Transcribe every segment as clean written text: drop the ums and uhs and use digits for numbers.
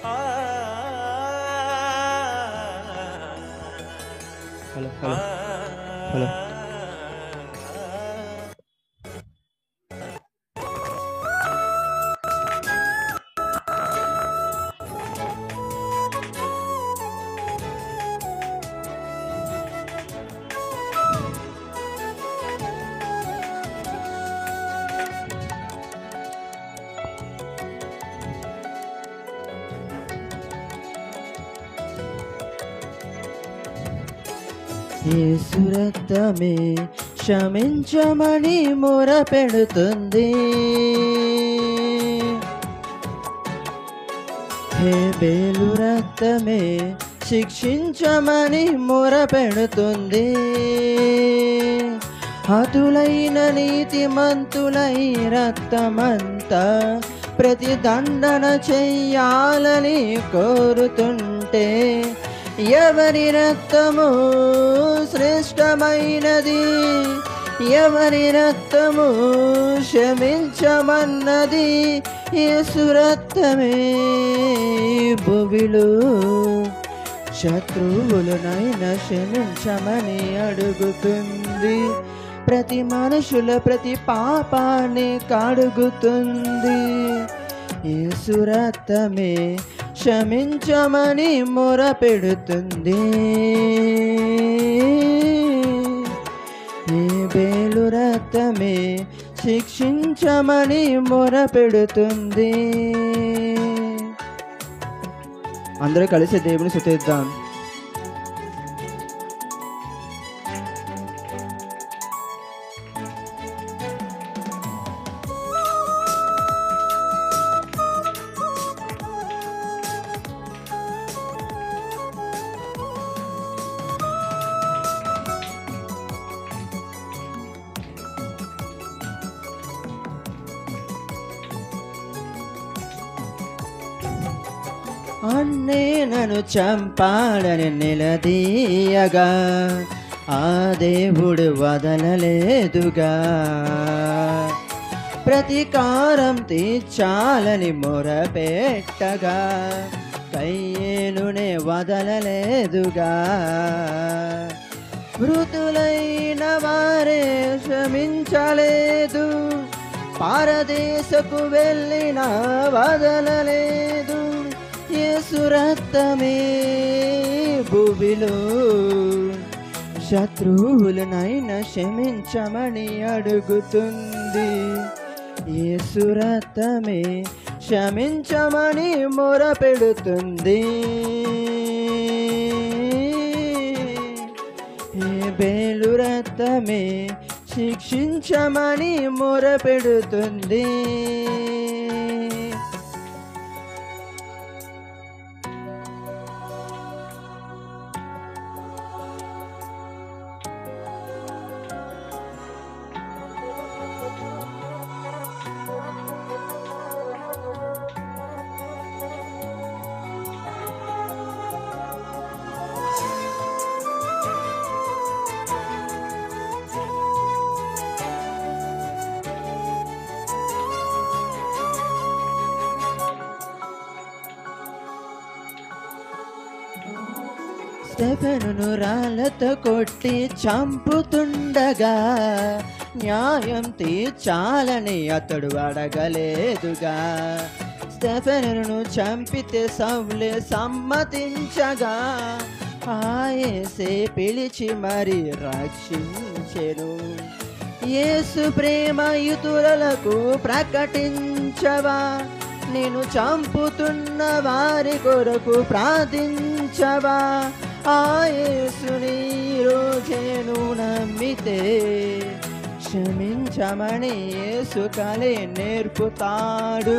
Hello hello hello. యేసు రక్తమే క్షమించమని మొర పెడుతుంది. హేబేలు రక్తమే శిక్షించమని మొర పెడుతుంది. హతులైన నీతిమంతులై రక్తమంతా ప్రతిదండన చెయ్యాలని కోరుతుంటే ఎవరి రక్తము శ్రేష్టమైనది, ఎవరి రక్తము క్షమించమన్నది. యేసు రక్తమే భూమిలో శత్రువులనైనా క్షమించమని అడుగుతుంది. ప్రతి మనుషుల ప్రతి పాపాన్ని కడుగుతుంది. యేసు రక్తమే క్షమించమని మొర పెడుతుంది. హేబేలు రక్తమే శిక్షించమని మొర పెడుతుంది. అందరూ కలిసి దేవుని స్తుతిద్దాం. అన్నే నన్ను చంపాడని నిలదీయగా ఆ దేవుడు వదలలేదుగా. ప్రతీకారం తీర్చాలని మొరపెట్టగా కయ్యేనునే వదలలేదుగా. మృతులైన వారే క్షమించలేదు, పారదేశకు వెళ్ళిన వదలలేదు. యేసు రక్తమే భూమిలో శత్రువులనైనా క్షమించమని అడుగుతుంది. యేసు రక్తమే క్షమించమని మొర పెడుతుంది. హేబేలు రక్తమే శిక్షించమని మొర పెడుతుంది. స్టెఫెనును రాళ్ళతో కొట్టి చంపుతుండగా న్యాయం తీర్చాలని అతడు అడగలేదుగా. స్టెఫెనును చంపితే సౌలే సమ్మతించగా యేసే పిలిచి మరి రక్షించెను. యేసు ప్రేమ ఇతరులకు ప్రకటించవా, నేను చంపుతున్న వారి కొరకు ప్రార్థించవా. ఆ యేసుని రోజేను నమ్మితే క్షమించమని యేసు కలే నేర్పుతాడు.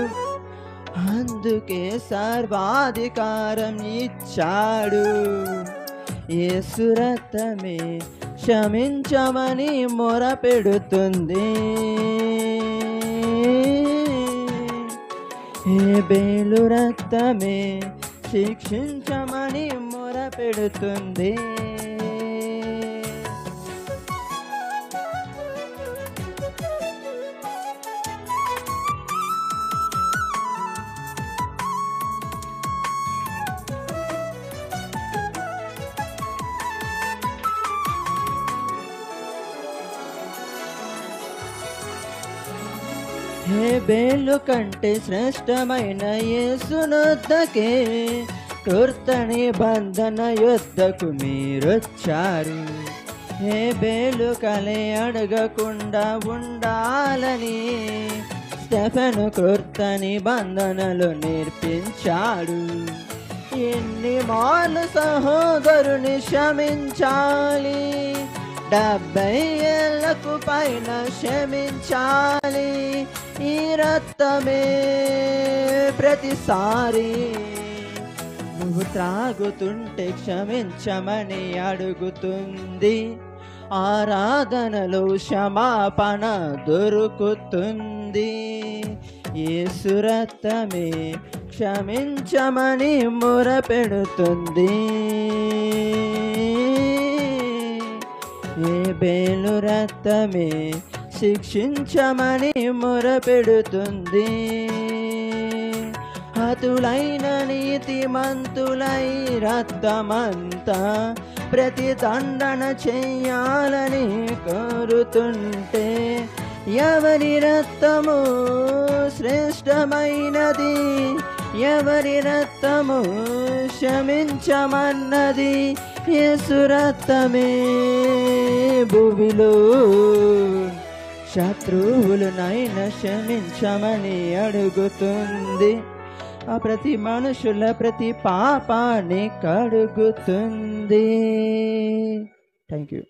అందుకే సర్వాధికారం ఇచ్చాడు. యేసు రక్తమే క్షమించమని మొర పెడుతుంది. హేబేలు రక్తమే శిక్షించమని మొర పెడుతుంది. హేబేలు కంటే శ్రేష్టమైన యేసునొద్దకే కృత నిబంధన యుద్ధకు మీరొచ్చారు. హేబేలు కలే అడగకుండా ఉండాలని స్టెఫెను కృత నిబంధనలు నేర్పించాడు. ఎన్ని మార్లు సహోదరుని క్షమించాలి? 70 ఏళ్లకు పైన క్షమించాలి. ఈ రక్తమే ప్రతిసారి నువ్వు త్రాగుతుంటే క్షమించమని అడుగుతుంది. ఆరాధనలో క్షమాపణ దొరుకుతుంది. యేసు రక్తమే క్షమించమని మొరపెడుతుంది. హేబేలు రక్తమే శిక్షించమని మొరపెడుతుంది. హతులైన నీతిమంతులై రక్తమంతా ప్రతిదండన చెయ్యాలని కోరుతుంటే ఎవరి రక్తము శ్రేష్టమైనది? ఎవరి రక్తము క్షమించమన్నది? యేసు రక్తమే భూమిలో శత్రువులనైనా క్షమించమని అడుగుతుంది. ఆ ప్రతి మనుషుల ప్రతి పాపాన్ని కడుగుతుంది. Thank you.